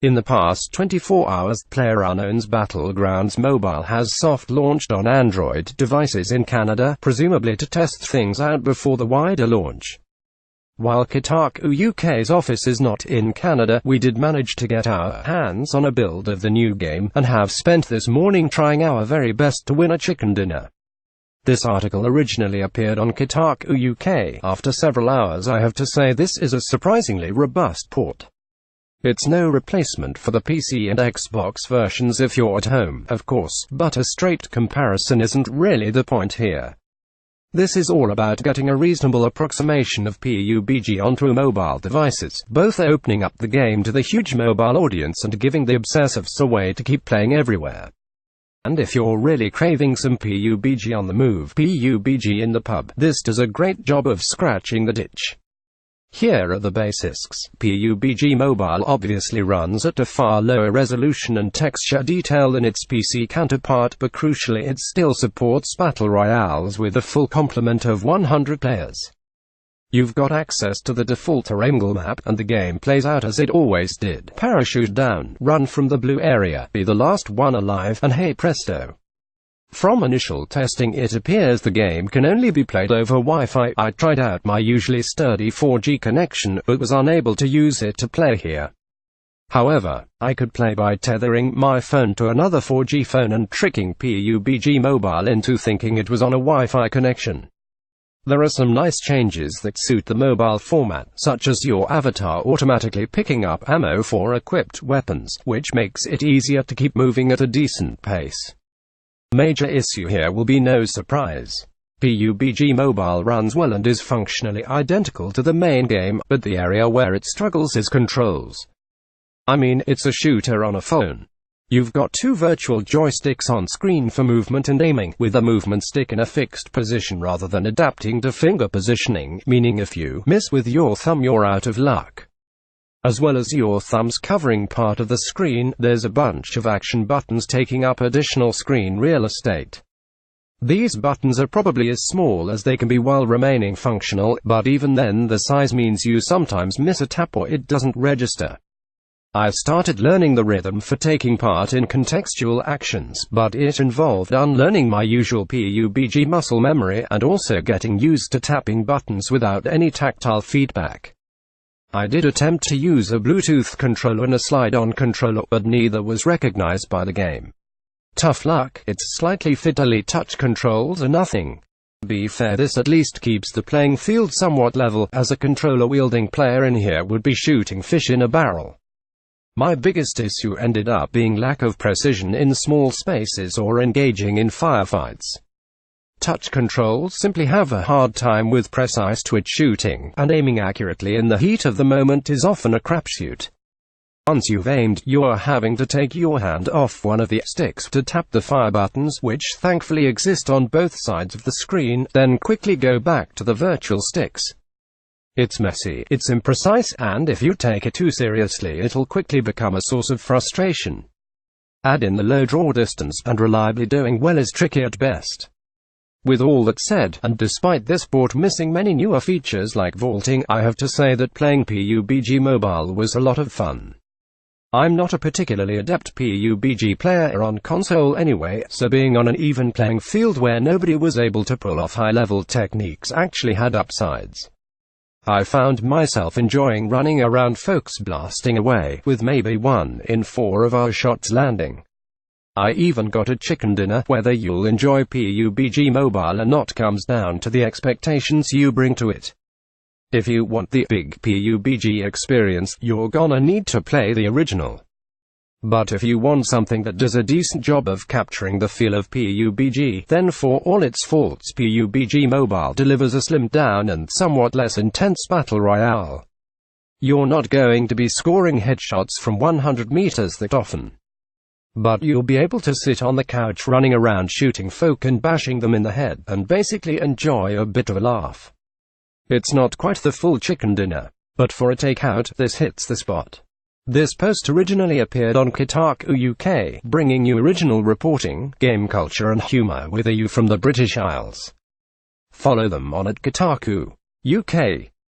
In the past 24 hours, PlayerUnknown's Battlegrounds mobile has soft-launched on Android devices in Canada, presumably to test things out before the wider launch. While Kotaku UK's office is not in Canada, we did manage to get our hands on a build of the new game, and have spent this morning trying our very best to win a chicken dinner. This article originally appeared on Kotaku UK. After several hours, I have to say this is a surprisingly robust port. It's no replacement for the PC and Xbox versions if you're at home, of course, but a straight comparison isn't really the point here. This is all about getting a reasonable approximation of PUBG onto mobile devices, both opening up the game to the huge mobile audience and giving the obsessives a way to keep playing everywhere. And if you're really craving some PUBG on the move, PUBG in the pub, this does a great job of scratching that itch. Here are the basics. PUBG Mobile obviously runs at a far lower resolution and texture detail than its PC counterpart, but crucially it still supports battle royales with a full complement of 100 players. You've got access to the default Erangel map, and the game plays out as it always did. Parachute down, run from the blue area, be the last one alive, and hey presto. From initial testing it appears the game can only be played over Wi-Fi. I tried out my usually sturdy 4G connection, but was unable to use it to play here. However, I could play by tethering my phone to another 4G phone and tricking PUBG Mobile into thinking it was on a Wi-Fi connection. There are some nice changes that suit the mobile format, such as your avatar automatically picking up ammo for equipped weapons, which makes it easier to keep moving at a decent pace. Major issue here will be no surprise. PUBG Mobile runs well and is functionally identical to the main game, but the area where it struggles is controls. I mean, it's a shooter on a phone. You've got two virtual joysticks on screen for movement and aiming, with a movement stick in a fixed position rather than adapting to finger positioning, meaning if you miss with your thumb you're out of luck. As well as your thumbs covering part of the screen, there's a bunch of action buttons taking up additional screen real estate. These buttons are probably as small as they can be while remaining functional, but even then the size means you sometimes miss a tap or it doesn't register. I started learning the rhythm for taking part in contextual actions, but it involved unlearning my usual PUBG muscle memory, and also getting used to tapping buttons without any tactile feedback. I did attempt to use a Bluetooth controller and a slide-on controller, but neither was recognized by the game. Tough luck, its slightly fiddly touch controls are nothing. Be fair, this at least keeps the playing field somewhat level, as a controller-wielding player in here would be shooting fish in a barrel. My biggest issue ended up being lack of precision in small spaces or engaging in firefights. Touch controls simply have a hard time with precise twitch shooting, and aiming accurately in the heat of the moment is often a crapshoot. Once you've aimed, you're having to take your hand off one of the sticks to tap the fire buttons, which thankfully exist on both sides of the screen, then quickly go back to the virtual sticks. It's messy, it's imprecise, and if you take it too seriously it'll quickly become a source of frustration. Add in the low draw distance, and reliably doing well is tricky at best. With all that said, and despite this port missing many newer features like vaulting, I have to say that playing PUBG Mobile was a lot of fun. I'm not a particularly adept PUBG player on console anyway, so being on an even playing field where nobody was able to pull off high-level techniques actually had upsides. I found myself enjoying running around folks blasting away, with maybe 1 in 4 of our shots landing. I even got a chicken dinner. Whether you'll enjoy PUBG Mobile or not comes down to the expectations you bring to it. If you want the big PUBG experience, you're gonna need to play the original. But if you want something that does a decent job of capturing the feel of PUBG, then for all its faults PUBG Mobile delivers a slimmed down and somewhat less intense battle royale. You're not going to be scoring headshots from 100 meters that often. But you'll be able to sit on the couch running around shooting folk and bashing them in the head, and basically enjoy a bit of a laugh. It's not quite the full chicken dinner, but for a takeout, this hits the spot. This post originally appeared on Kotaku UK, bringing you original reporting, game culture and humor with a U from the British Isles. Follow them on @Kotaku UK.